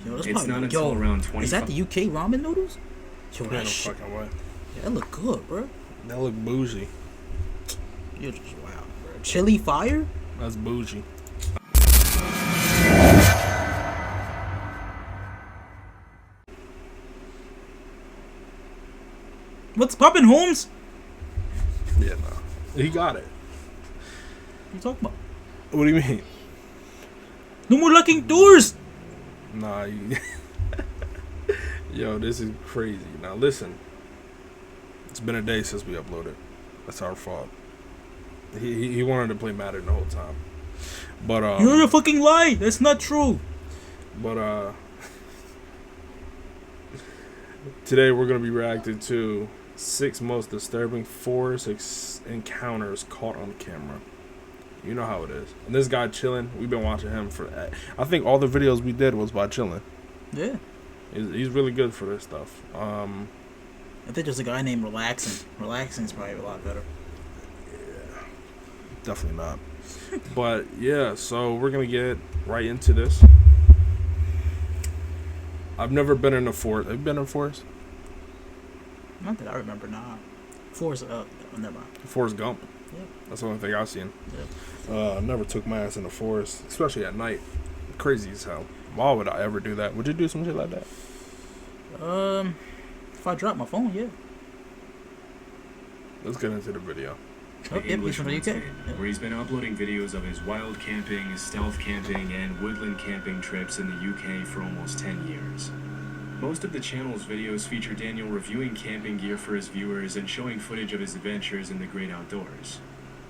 Yo, that's It's probably, not until around 25. Is that the UK ramen noodles? Yo, No that shit. fucking way. Yeah, that look good, bro. That look bougie. You're just wow, bro. Chili fire? That's bougie. What's poppin', Holmes? Yeah, no. He got it. What you talking about? What do you mean? No more locking doors! Nah, you... Yo, this is crazy. Now listen. It's been a day since we uploaded. That's our fault. He wanted to play Madden the whole time. But You're a fucking lie! That's not true! But today we're gonna be reacting to 6 most disturbing forest encounters caught on camera. You know how it is. And this guy chilling, we've been watching him for. I think all the videos we did was by chilling. Yeah. He's really good for this stuff. I think there's a guy named Relaxing. Relaxing's probably a lot better. Yeah, definitely not. But yeah, so we're gonna get right into this. I've never been in a forest. Have you been in a forest? Not that I remember, nah. Forrest, never mind. Forrest Gump. Yep. That's the only thing I've seen. Yep. Never took my ass in the forest, especially at night. Crazy as hell. Why would I ever do that? Would you do some shit like that? If I drop my phone, yeah. Let's get into the video. Oh, yep, he's from the UK. Yep. Where he's been uploading videos of his wild camping, stealth camping, and woodland camping trips in the UK for almost 10 years. Most of the channel's videos feature Daniel reviewing camping gear for his viewers and showing footage of his adventures in the great outdoors.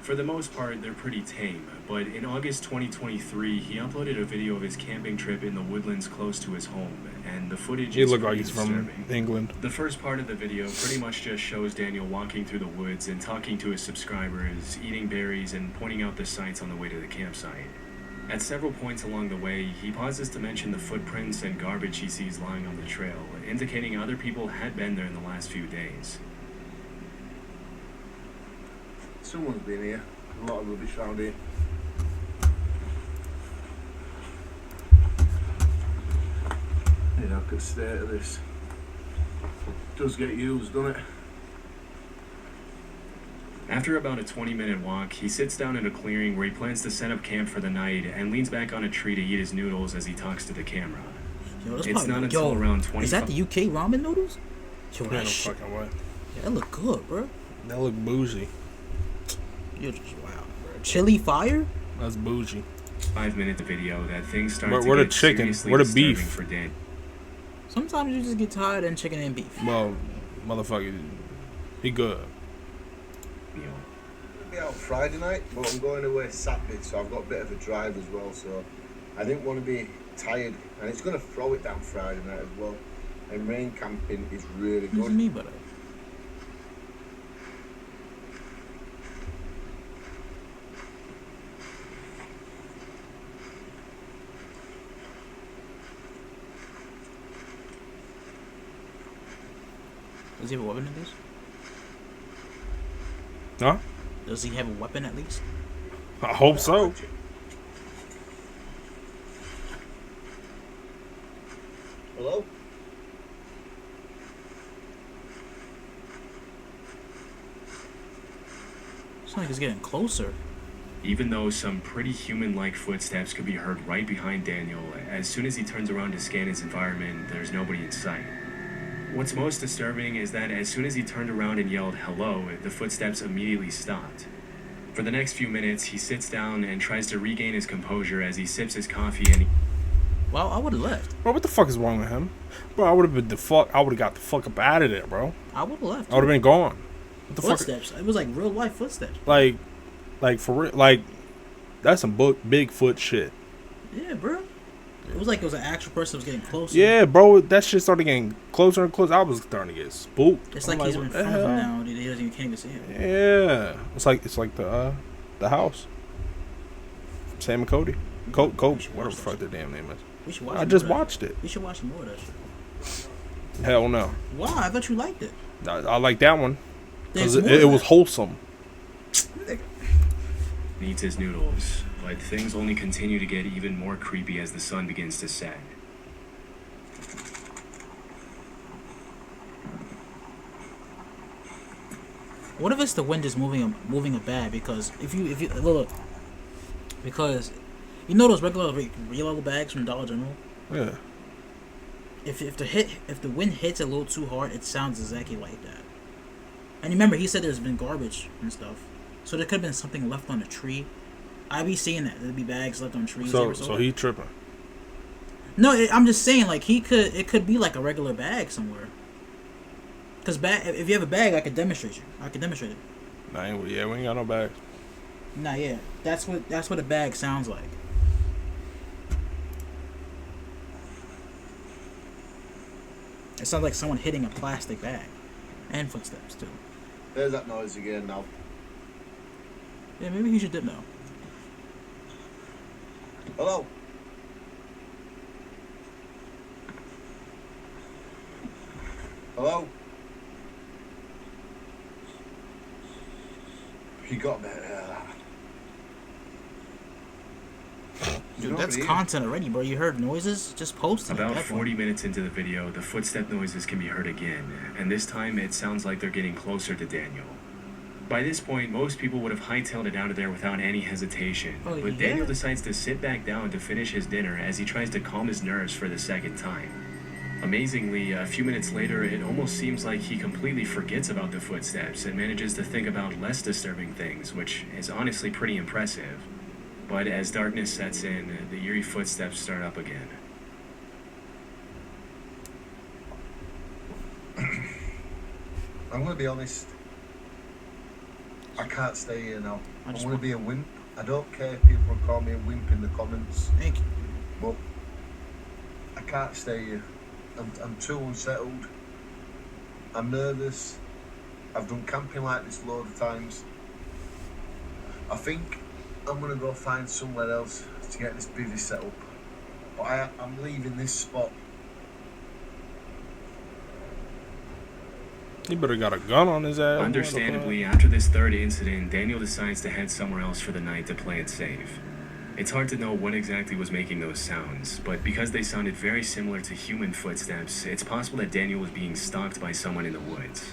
For the most part, they're pretty tame, but in August 2023, he uploaded a video of his camping trip in the woodlands close to his home, and the footage He is looked like pretty he's disturbing. from England. The first part of the video pretty much just shows Daniel walking through the woods and talking to his subscribers, eating berries, and pointing out the sights on the way to the campsite. At several points along the way, he pauses to mention the footprints and garbage he sees lying on the trail, indicating other people had been there in the last few days. Someone's been here. A lot of rubbish around here. Yeah, I could stare at this. Does get used, doesn't it? After about a 20-minute walk, he sits down in a clearing where he plans to set up camp for the night and leans back on a tree to eat his noodles as he talks to the camera. Yo, that's It's probably, not until around 25. Is that the UK ramen noodles? Yo, No that shit. fucking way. Yeah, that look good, bro. That look bougie. You're just wow, bro. Chili fire? That's bougie. 5-minute video that things start Where to the get chicken? seriously Where the disturbing beef? for Dan. Sometimes you just get tired of chicken and beef. Well, motherfucker, he good. I'll be out Friday night, but I'm going away Saturday, so I've got a bit of a drive as well, so I didn't want to be tired, and it's going to throw it down Friday night as well. And rain camping is really What do you good. mean by that? Does he have a weapon at least? Huh? Does he have a weapon at least? I hope so. Hello? It's like it's getting closer. Even though some pretty human-like footsteps could be heard right behind Daniel, as soon as he turns around to scan his environment, there's nobody in sight. What's most disturbing is that as soon as he turned around and yelled hello, the footsteps immediately stopped. For the next few minutes, he sits down and tries to regain his composure as he sips his coffee and Well, I would have left. Bro, what the fuck is wrong with him? Bro, I would have been I would have got the fuck up out of there, bro. I would have left. I would have been gone. What the Footsteps. It was like real life footsteps. fuck? Like for real, like that's some Bigfoot shit. Yeah, bro. It was like it was an actual person that was getting closer. Yeah, bro, that shit started getting closer and closer. I was starting to get spooked. It's I'm like he's in what front the of him hell? now and he doesn't even can't even see him. Yeah, it's like the house. Sam and Cody. Coach, whatever the fuck their damn name is. We should watch I more just of that. watched it. We should watch some more of that shit. Hell no. Why? I thought you liked it. I like that one because There's more it of was that. wholesome. eats his noodles. But things only continue to get even more creepy as the sun begins to set. What if it's the wind just moving a bag? Because if you look, because you know those regular real bags from Dollar General. Yeah. If the wind hits a little too hard, it sounds exactly like that. And remember, he said there's been garbage and stuff, so there could have been something left on a tree. I be seeing that there'd be bags left on trees. So he tripping. No, I'm just saying, like, it could be like a regular bag somewhere. Cause if you have a bag, I could demonstrate it. Nah, we ain't got no bag. Nah, yeah, that's what a bag sounds like. It sounds like someone hitting a plastic bag, and footsteps too. There's that noise again now. Yeah, maybe he should dip now. Hello. Hello. He got me. Dude, that's content already, bro. You heard noises? Just post it. About 40 minutes into the video, the footstep noises can be heard again, and this time it sounds like they're getting closer to Daniel. By this point, most people would have hightailed it out of there without any hesitation, but yeah? Daniel decides to sit back down to finish his dinner as he tries to calm his nerves for the second time. Amazingly, a few minutes later, it almost seems like he completely forgets about the footsteps and manages to think about less disturbing things, which is honestly pretty impressive. But as darkness sets in, the eerie footsteps start up again. I'm going to be honest. I can't stay here now. I want to be a wimp. I don't care if people call me a wimp in the comments. Thank you. But I can't stay here. I'm too unsettled. I'm nervous. I've done camping like this loads of times. I think I'm going to go find somewhere else to get this busy set up. But I'm leaving this spot. He better got a gun on his ass. Understandably, after this third incident, Daniel decides to head somewhere else for the night to play it safe. It's hard to know what exactly was making those sounds, but because they sounded very similar to human footsteps, it's possible that Daniel was being stalked by someone in the woods.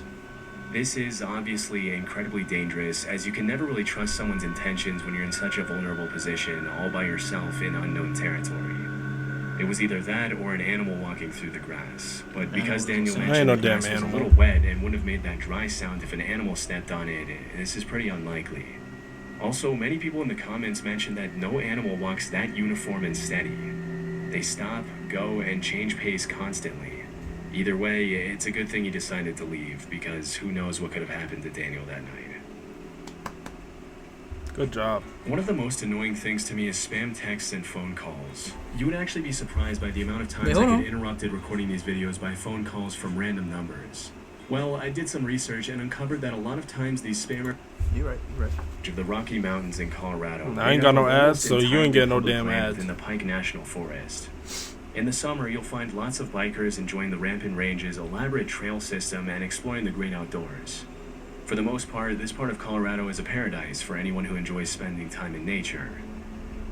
This is obviously incredibly dangerous, as you can never really trust someone's intentions when you're in such a vulnerable position, all by yourself in unknown territory. It was either that or an animal walking through the grass, but because Daniel mentioned the grass was a little wet and wouldn't have made that dry sound if an animal stepped on it, this is pretty unlikely. Also, many people in the comments mentioned that no animal walks that uniform and steady. They stop, go, and change pace constantly. Either way, it's a good thing he decided to leave, because who knows what could have happened to Daniel that night. Good job. One of the most annoying things to me is spam texts and phone calls. You would actually be surprised by the amount of times I get interrupted recording these videos by phone calls from random numbers. Well, I did some research and uncovered that a lot of times these spammers... You're right. ...of the Rocky Mountains in Colorado... I ain't got no ads, so you ain't getting no damn ads. ...in the Pike National Forest. In the summer, you'll find lots of bikers enjoying the rampant range's elaborate trail system and exploring the great outdoors. For the most part, this part of Colorado is a paradise for anyone who enjoys spending time in nature.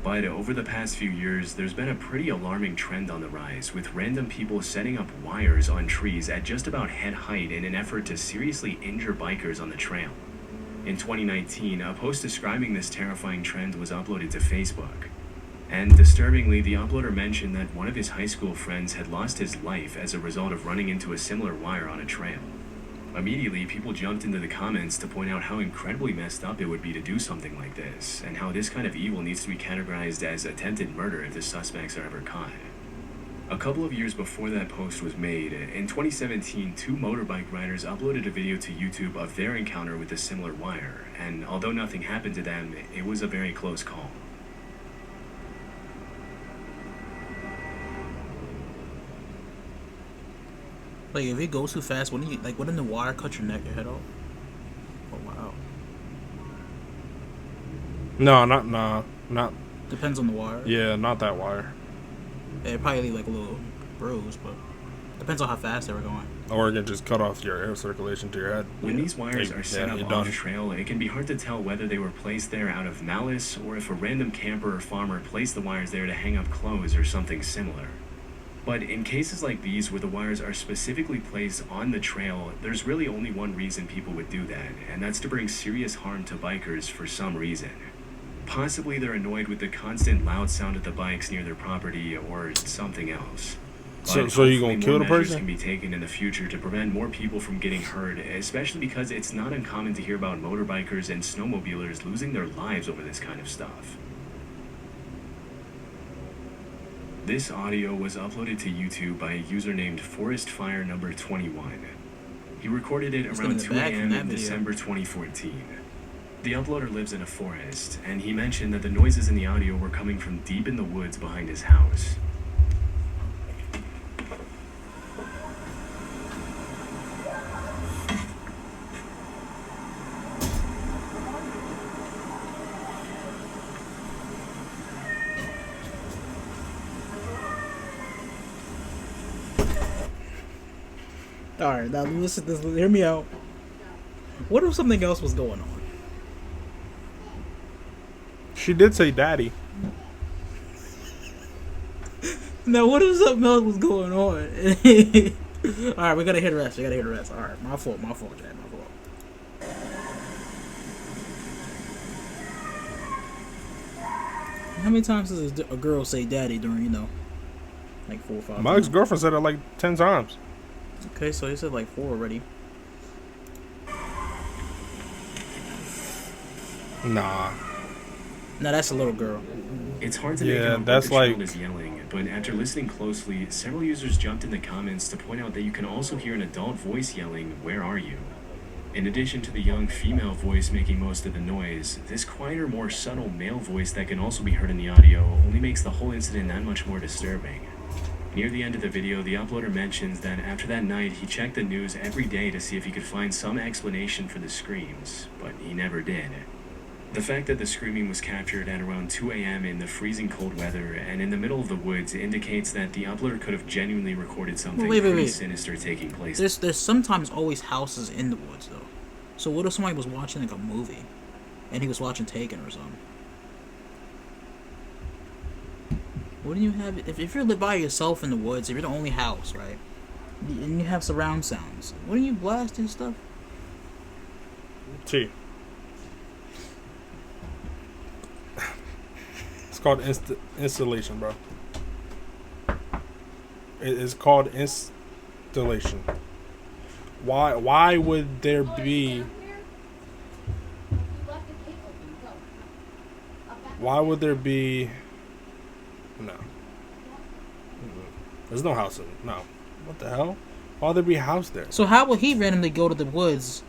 But over the past few years, there's been a pretty alarming trend on the rise, with random people setting up wires on trees at just about head height in an effort to seriously injure bikers on the trail. In 2019, a post describing this terrifying trend was uploaded to Facebook. And disturbingly, the uploader mentioned that one of his high school friends had lost his life as a result of running into a similar wire on a trail. Immediately, people jumped into the comments to point out how incredibly messed up it would be to do something like this, and how this kind of evil needs to be categorized as attempted murder if the suspects are ever caught. A couple of years before that post was made, in 2017, two motorbike riders uploaded a video to YouTube of their encounter with a similar wire, and although nothing happened to them, it was a very close call. Like, if it goes too fast, wouldn't the wire cut your head off? Oh, wow. Not. Depends on the wire. Yeah, not that wire. Yeah, it'd probably leave, like, a little bruise, but depends on how fast they were going. Or it can just cut off your air circulation to your head. When these wires are set up off trail, it can be hard to tell whether they were placed there out of malice or if a random camper or farmer placed the wires there to hang up clothes or something similar. But in cases like these where the wires are specifically placed on the trail, there's really only one reason people would do that, and that's to bring serious harm to bikers for some reason. Possibly they're annoyed with the constant loud sound of the bikes near their property or something else. But So you gonna hopefully kill more the measures person? can be taken in the future to prevent more people from getting hurt, especially because it's not uncommon to hear about motorbikers and snowmobilers losing their lives over this kind of stuff. This audio was uploaded to YouTube by a user named ForestFire number 21. He recorded it Let's around get in 2 the back from a.m. that in video. December 2014. The uploader lives in a forest, and he mentioned that the noises in the audio were coming from deep in the woods behind his house. Alright, now listen, hear me out. What if something else was going on? She did say daddy. Now, what if something else was going on? Alright, we gotta hit rest. Alright, my fault, Jack, my fault. How many times does a girl say daddy during, like 4 or 5 My times? ex-girlfriend said it like 10 times. Okay, so you said like 4 already. Nah. Now that's a little girl. It's hard to Yeah, make out what that's the child like- is yelling, but after listening closely, several users jumped in the comments to point out that you can also hear an adult voice yelling, "Where are you?" In addition to the young female voice making most of the noise, this quieter, more subtle male voice that can also be heard in the audio only makes the whole incident that much more disturbing. Near the end of the video, the uploader mentions that after that night, he checked the news every day to see if he could find some explanation for the screams, but he never did. The fact that the screaming was captured at around 2 a.m. in the freezing cold weather and in the middle of the woods indicates that the uploader could have genuinely recorded something pretty sinister taking place. There's sometimes always houses in the woods though. So what if somebody was watching like a movie, and he was watching Taken or something? Wouldn't you have if you're by yourself in the woods? If you're the only house, right? And you have surround sounds. Wouldn't you blast and stuff? T. It's called installation, bro. It's called installation. Why would there be? Why would there be? No. There's no house in. No. What the hell? Why would there be a house there? So how would he randomly go to the woods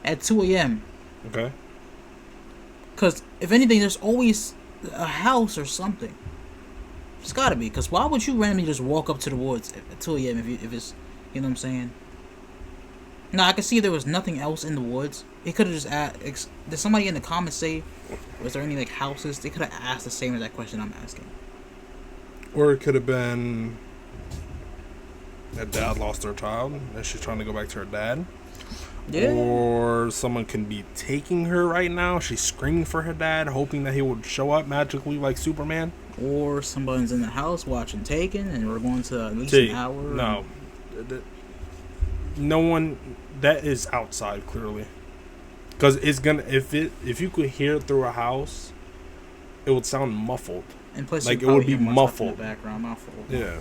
at 2 a.m.? Okay. Because if anything, there's always a house or something. It's gotta be. Because why would you randomly just walk up to the woods at 2 a.m. if it's, you know what I'm saying? Now, I can see there was nothing else in the woods. He could have just asked, did somebody in the comments say, was there any like houses? They could have asked the same exact question I'm asking. Or it could have been that dad lost her child and she's trying to go back to her dad. Yeah. Or someone can be taking her right now. She's screaming for her dad, hoping that he would show up magically like Superman. Or somebody's in the house watching Taken, and we're going to at least an hour. No. No one. That is outside, clearly. Because it's gonna. If you could hear it through a house, it would sound muffled. And plus, like you it would probably be hear more stuff in muffled. the background. My fault. Yeah.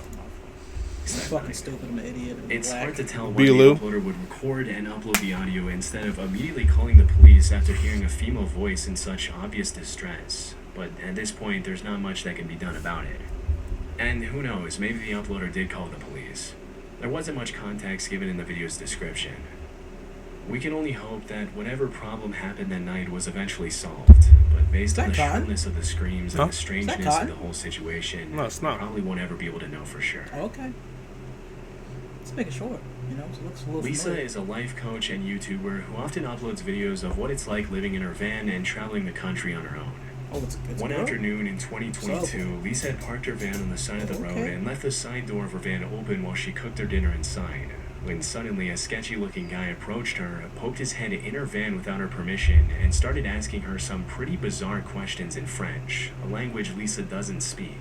Fucking stupid, I'm an idiot. It's hard to tell why Be the Lou. uploader would record and upload the audio instead of immediately calling the police after hearing a female voice in such obvious distress. But at this point, there's not much that can be done about it. And who knows, maybe the uploader did call the police. There wasn't much context given in the video's description. We can only hope that whatever problem happened that night was eventually solved. But based on the shrillness of the screams and the strangeness of the whole situation, No, it's we not. probably won't ever be able to know for sure. Okay. Let's make it short. You know, so it looks a little Lisa familiar. is a life coach and YouTuber who often uploads videos of what it's like living in her van and traveling the country on her own. Oh, it's One a girl? afternoon in 2022, Lisa had parked her van on the side of the road Okay. and left the side door of her van open while she cooked her dinner inside. When suddenly a sketchy-looking guy approached her, poked his head in her van without her permission, and started asking her some pretty bizarre questions in French, a language Lisa doesn't speak.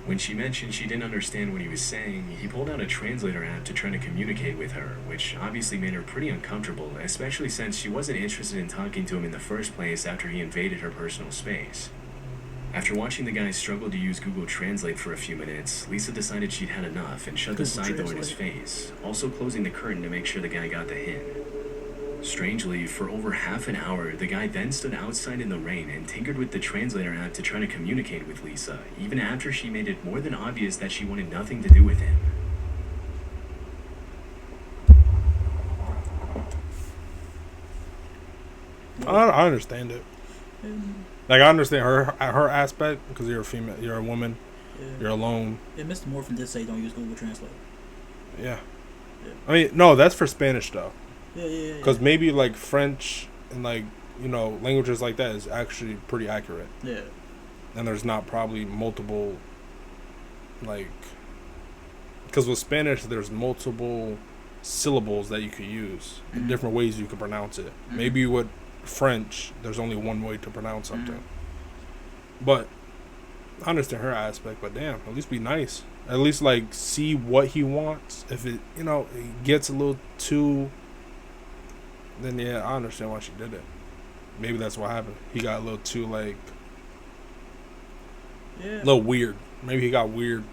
When she mentioned she didn't understand what he was saying, he pulled out a translator app to try to communicate with her, which obviously made her pretty uncomfortable, especially since she wasn't interested in talking to him in the first place after he invaded her personal space. After watching the guy struggle to use Google Translate for a few minutes, Lisa decided she'd had enough and shut the side door in his face, also closing the curtain to make sure the guy got the hint. Strangely, for over half an hour, the guy then stood outside in the rain and tinkered with the translator app to try to communicate with Lisa, even after she made it more than obvious that she wanted nothing to do with him. I understand it. Like, I understand her aspect, because you're a female, you're a woman, you're alone. Yeah, Mr. Morphin did say don't use Google Translate. Yeah. I mean, no, that's for Spanish, though. Yeah. Because maybe, like, French and, like, you know, languages like that is actually pretty accurate. Yeah. And there's not probably multiple, like... Because with Spanish, there's multiple syllables that you could use. And different ways you could pronounce it. Maybe with French, there's only one way to pronounce something. But I understand her aspect, but damn, at least be nice. At least, like, see what he wants. If it, you know, it gets a little too... Then, yeah, I understand why she did it. Maybe that's what happened. He got a little too, like... Yeah. A little weird. Maybe he got weird.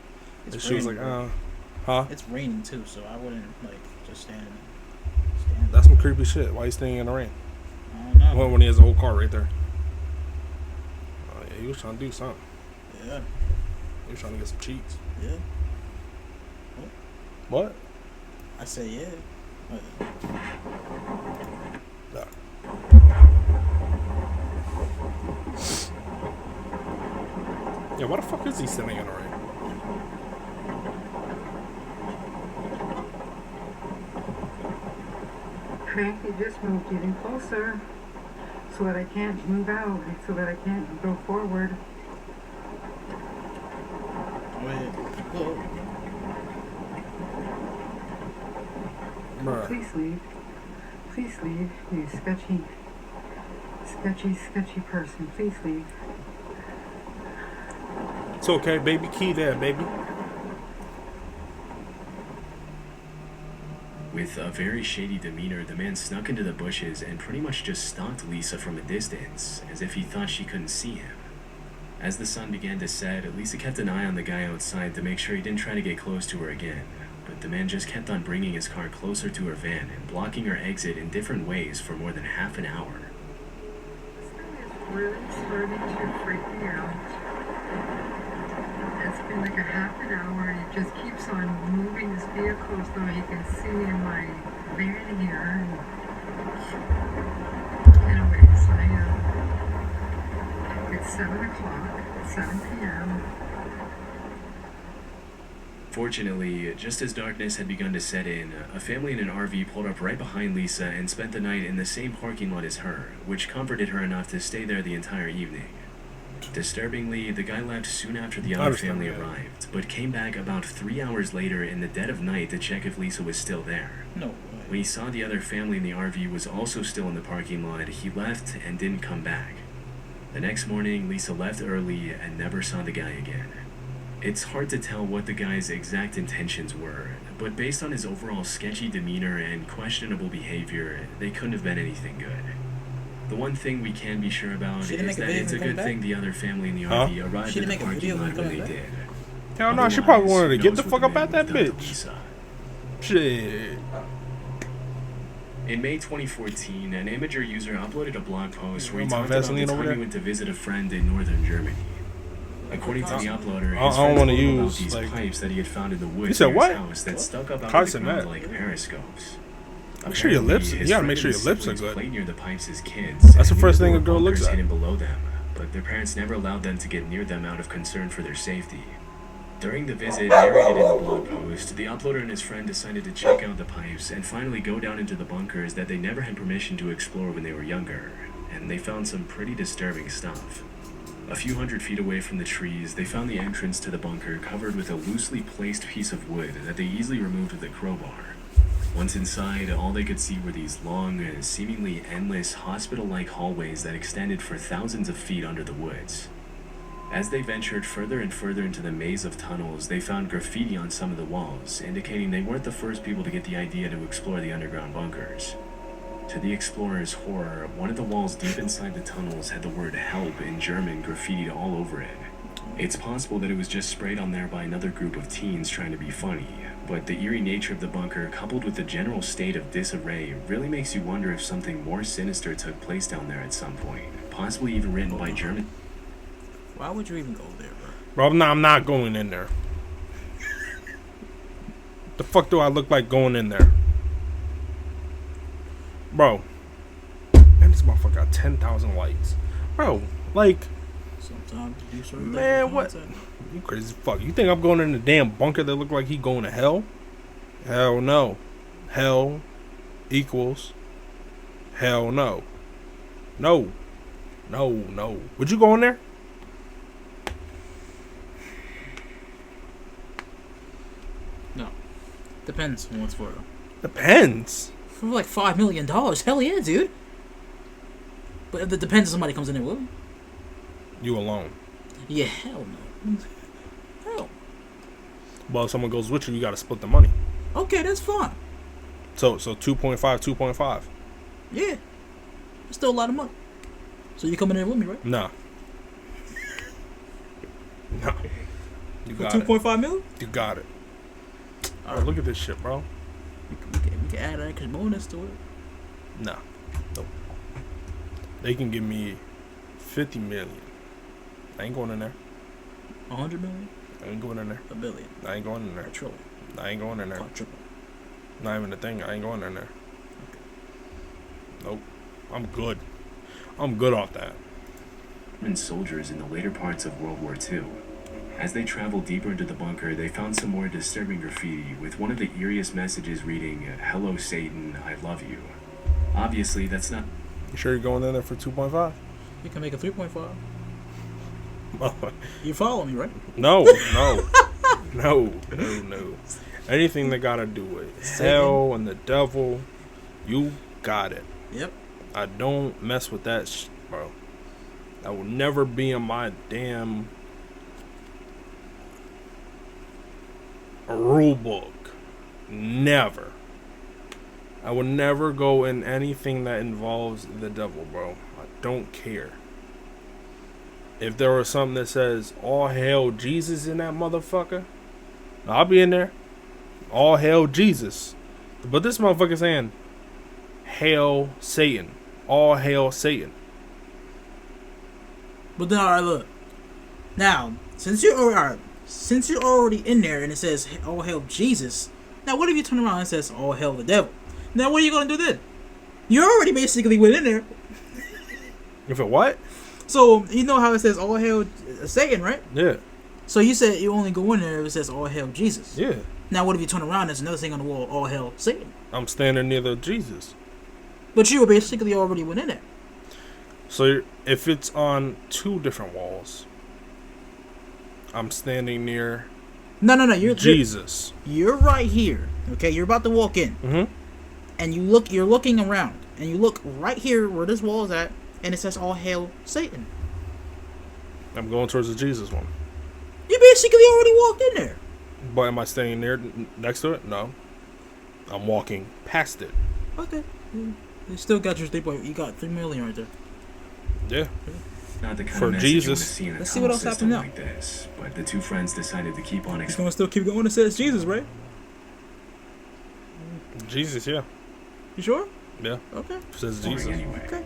And she was like, huh? It's raining, too, so I wouldn't, like, just stand. That's some creepy shit. Why you staying in the rain? I don't know. When he has a whole car right there. Oh, yeah, he was trying to do something. Yeah. He was trying to get some cheeks. Yeah. What? I say yeah. Nah. Yeah, why the fuck is he standing in the rain? Frank, you just moved even closer so that I can't move out, so that I can't go forward. Wait. Whoa. Bruh. Please leave. Please leave, you sketchy person. Please leave. It's okay, baby. Key there, baby. With a very shady demeanor, the man snuck into the bushes and pretty much just stalked Lisa from a distance, as if he thought she couldn't see him. As the sun began to set, Lisa kept an eye on the guy outside to make sure he didn't try to get close to her again. But the man just kept on bringing his car closer to her van and blocking her exit in different ways for more than half an hour. This thing is really starting to freak me out. It's been like a half an hour and it just keeps on moving this vehicle so he can see in my van here. Anyways, it's 7 o'clock, it's 7 p.m. Fortunately, just as darkness had begun to set in, a family in an RV pulled up right behind Lisa and spent the night in the same parking lot as her, which comforted her enough to stay there the entire evening. Disturbingly, the guy left soon after the other family arrived, but came back about 3 hours later in the dead of night to check if Lisa was still there. No way. When he saw the other family in the RV was also still in the parking lot, he left and didn't come back. The next morning, Lisa left early and never saw the guy again. It's hard to tell what the guy's exact intentions were, but based on his overall sketchy demeanor and questionable behavior, they couldn't have been anything good. The one thing we can be sure about is that it's a good thing the other family in the RV arrived in the parking lot when they did. Hell no, she probably wanted to Otherwise, get the who fuck knows up what out that the man would've done to bitch. Lisa. Shit. In May 2014, an Imager user uploaded a blog post where he My talked about the Vaseline over time there? he went to visit a friend in northern Germany. According to the uploader, I his don't friend wanna told him about use, these like- pipes that he had found in the woods said near what? his house that stuck up out How of the said ground that? like periscopes. Make sure your lips. Apparently, You his gotta friend make sure and your lips are siblings good. played near the pipes as kids. That's the and first knew thing there a girl were looks bunkers at. hidden below them, but their parents never allowed them to get near them out of concern for their safety. During the visit narrated in the blog post, the uploader and his friend decided to check out the pipes and finally go down into the bunkers that they never had permission to explore when they were younger, and they found some pretty disturbing stuff. A few hundred feet away from the trees, they found the entrance to the bunker covered with a loosely placed piece of wood that they easily removed with a crowbar. Once inside, all they could see were these long, seemingly endless, hospital-like hallways that extended for thousands of feet under the woods. As they ventured further and further into the maze of tunnels, they found graffiti on some of the walls, indicating they weren't the first people to get the idea to explore the underground bunkers. To the explorers' horror, one of the walls deep inside the tunnels had the word "help" in German graffitied all over it. It's possible that it was just sprayed on there by another group of teens trying to be funny, but the eerie nature of the bunker, coupled with the general state of disarray, really makes you wonder if something more sinister took place down there at some point, possibly even written by German. Why would you even go there, bro? Bro, I'm not going in there. The fuck do I look like going in there? Bro. Man, this motherfucker got 10,000 likes. Bro, like... Sometimes you do certain man, what? content. You crazy as fuck. You think I'm going in the damn bunker that look like he going to hell? Hell no. Hell equals hell no. No. No, no. Would you go in there? No. Depends on what's for. Depends. For like $5 million. Hell yeah, dude. But it depends if somebody comes in there with me. You alone. Yeah, hell no. Hell. Well, if someone goes with you, you got to split the money. Okay, that's fine. So 2.5, 2.5. Yeah. It's still a lot of money. So you coming in there with me, right? Nah. No. You For got it. 2.5 million? You got it. All Bro, right. look at this shit, bro. We can add an extra bonus to it. Nah. Nope. They can give me 50 million. I ain't going in there. 100 million? I ain't going in there. A billion? I ain't going in there. A trillion? I ain't going in there. Quadruple? Not even a thing. I ain't going in there. Nope. I'm good. I'm good off that. German soldiers in the later parts of World War II. As they traveled deeper into the bunker, they found some more disturbing graffiti, with one of the eeriest messages reading, "Hello Satan, I love you." Obviously, that's not... You sure you're going in there for 2.5? You can make a 3.5. You follow me, right? No. No. Anything that gotta do with hell and the devil, you got it. Yep. I don't mess with that bro. That will never be in my damn rule book. Never. I will never go in anything that involves the devil, bro. I don't care. If there was something that says all hail Jesus in that motherfucker, I'll be in there. All hail Jesus. But this motherfucker saying hail Satan. All hail Satan. But then, alright, look. Now, since you're already in there and it says all hail Jesus, now what if you turn around and it says all hail the devil? Now what are you gonna do then? You already basically went in there. If it what? So you know how it says all hail Satan, right? Yeah. So you said you only go in there if it says all hail Jesus. Yeah. Now what if you turn around and there's another thing on the wall, all hail Satan? I'm standing near the Jesus. But you were basically already went in there. So if it's on two different walls, I'm standing near No. Jesus. You're right here. Okay, you're about to walk in. Mm-hmm. And you're looking around. And you look right here where this wall is at, and it says all hail Satan. I'm going towards the Jesus one. You basically already walked in there. But am I standing there next to it? No. I'm walking past it. Okay. You still got your 3 point. You got 3 million right there. Yeah. Not the kind For of message Jesus. you want to see in a Let's see what tunnel else system happened now. like this. But the two friends decided to keep on It's gonna still keep going. It says Jesus, right? Jesus, yeah. You sure? Yeah. Okay. It says exploring Jesus. anyway. Okay.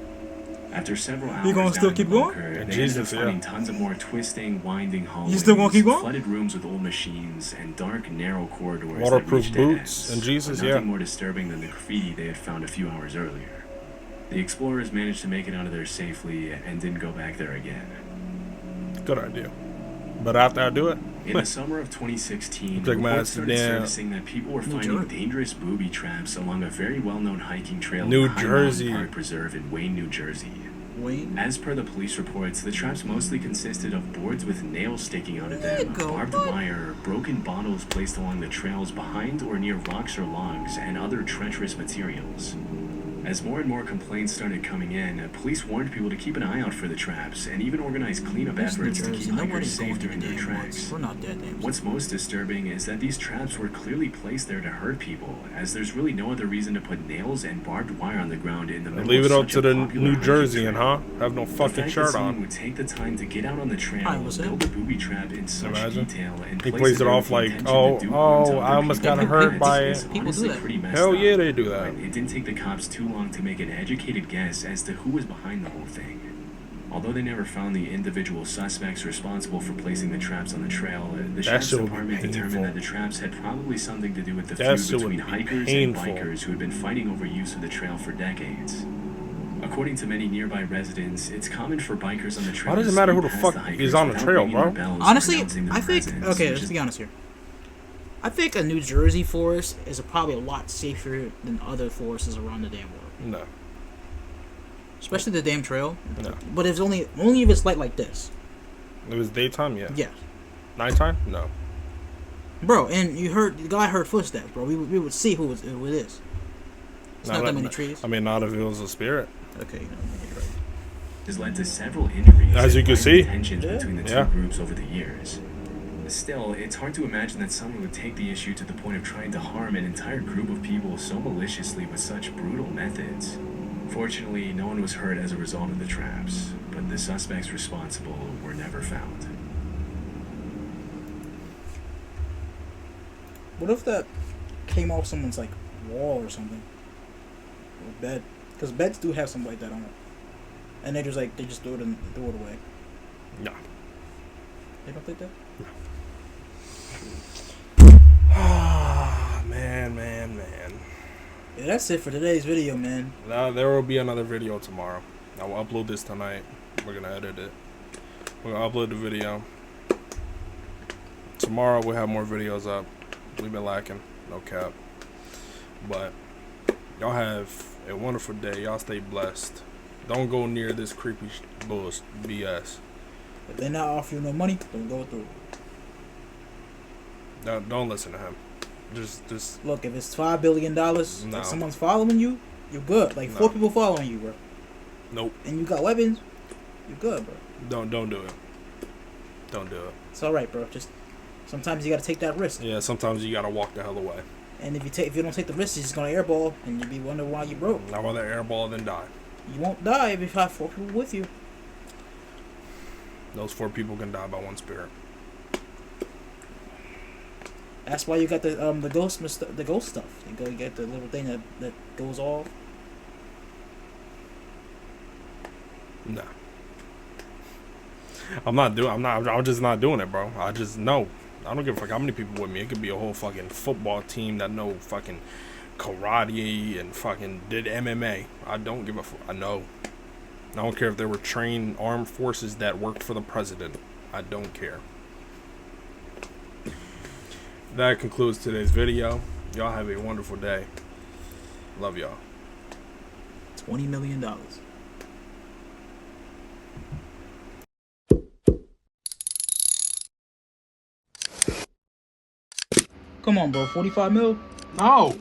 After several hours You gonna down still in keep the going? bunker, they Jesus, ended up finding yeah. tons of more twisting, winding hallways, still gonna keep going? flooded rooms with old machines, and dark, narrow corridors Waterproof that reached dead boots ends, and Jesus, but yeah. nothing more disturbing than the graffiti they had found a few hours earlier. The explorers managed to make it out of there safely and didn't go back there again. Good idea. But after I do it, In the summer of 2016, Take my reports ass to started damn surfacing that people were New finding Jersey. dangerous booby traps along a very well-known hiking trail New in the High Jersey. Mountain Park Preserve in Wayne, New Jersey. Wayne. As per the police reports, the traps mostly consisted of boards with nails sticking out of them, Nigga, barbed what? wire, broken bottles placed along the trails behind or near rocks or logs, and other treacherous materials. As more and more complaints started coming in, police warned people to keep an eye out for the traps and even organized cleanup It's New efforts to Jersey. keep hikers Nobody's going safe to the during their damn treks. woods. We're not that damn. What's most disturbing is that these traps were clearly placed there to hurt people, as there's really no other reason to put nails and barbed wire on the ground in the middle Leave of it up such to a the popular New hiking Jerseyan, trail. huh? Have no The fucking fact that shirt someone on. would take the time to get out on the trail, Hi, what's build a booby trap in such Imagine. detail, and He place plays it there off with the like, intention to do harm to I other almost people got hurt by is it. People do honestly that. pretty messed Hell up. yeah, they do that. But it didn't take the cops too long to make an educated guess as to who was behind the whole thing. Although they never found the individual suspects responsible for placing the traps on the trail, the sheriff's shit would be department painful. determined that the traps had probably something to do with the That feud shit would between be hikers painful. and bikers who had been fighting over use of the trail for decades. According to many nearby residents, it's common for bikers on the trail. Why does to it matter speed who the past fuck hikers is on the without trail, ringing bro? their bells or Honestly, announcing their I think. presence, Okay, which let's is be honest here. I think a New Jersey forest is probably a lot safer than other forests around the damn world. No. Especially the damn trail. No. But it's only if it's light like this. It was daytime, yeah. Yeah. Nighttime? No. Bro, and the guy heard footsteps, bro. We would see who it is. It's not that many trees. I mean, not if it was a spirit. Okay, you're right. has led to several injuries As you and can violent see. tensions between the two Yeah. groups over the years. Still, it's hard to imagine that someone would take the issue to the point of trying to harm an entire group of people so maliciously with such brutal methods. Fortunately, no one was hurt as a result of the traps, but the suspects responsible were never found. What if that came off someone's like wall or something, or bed? Because beds do have something like that on it, and they just throw it away. No. They don't think that. Man. Yeah, that's it for today's video, man. Now, there will be another video tomorrow. I will upload this tonight. We're going to edit it. We're going to upload the video. Tomorrow we'll have more videos up. We've been lacking. No cap. But y'all have a wonderful day. Y'all stay blessed. Don't go near this creepy BS. If they not offer you no money, don't go through. Don't listen to him. Just Look, if it's $5 billion, No. if someone's following you, you're good. Like No. 4 people following you, bro. nope. And you got weapons, you're good, bro. Don't do it. Don't do it. It's all right, bro. Just sometimes you gotta take that risk. Yeah, sometimes you gotta walk the hell away. And if you don't take the risk, you're just gonna airball, and you'll be wondering why you broke. I'd rather airball than die. You won't die if you have 4 people with you. Those 4 people can die by one spirit. That's why you got the ghost stuff. You go get the little thing that goes off. No. I'm just not doing it, bro. I just know. I don't give a fuck how many people with me. It could be a whole fucking football team that know fucking karate and fucking did MMA. I don't give a fuck. I know. I don't care if they were trained armed forces that worked for the president. I don't care. That concludes today's video. Y'all have a wonderful day. Love y'all. $20 million. Come on, bro. 45 mil? No.